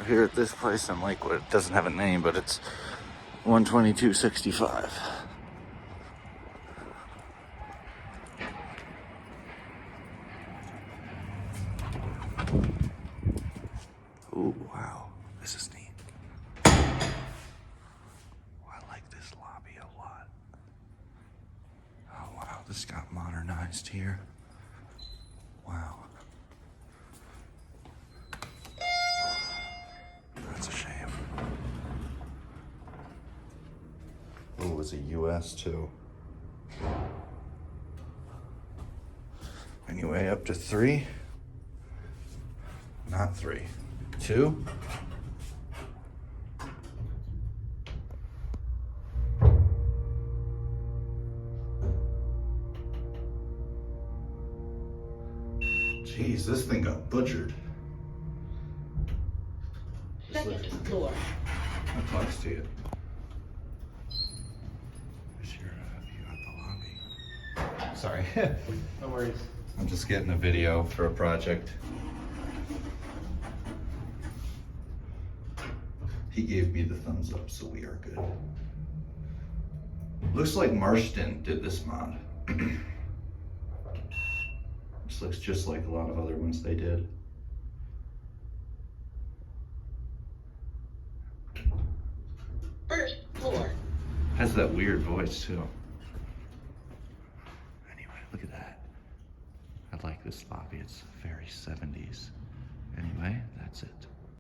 here at this place in Lakewood. It doesn't have a name, but it's 122.65. Oh, wow. This is neat. Oh, I like this lobby a lot. Oh, wow. This got modernized here. Wow. That's a shame. Oh, it's a US too. Anyway, up to 3. Not 3. 2. Jeez, this thing got butchered. Second floor. I'll talk to you. There's your view out the lobby. Sorry. No worries. I'm just getting a video for a project. He gave me the thumbs up, so we are good. Looks like Marshden did this mod. This looks just like a lot of other ones they did. First floor. Has that weird voice too. Anyway, look at that. I like this lobby. It's very 70s. Anyway, that's it.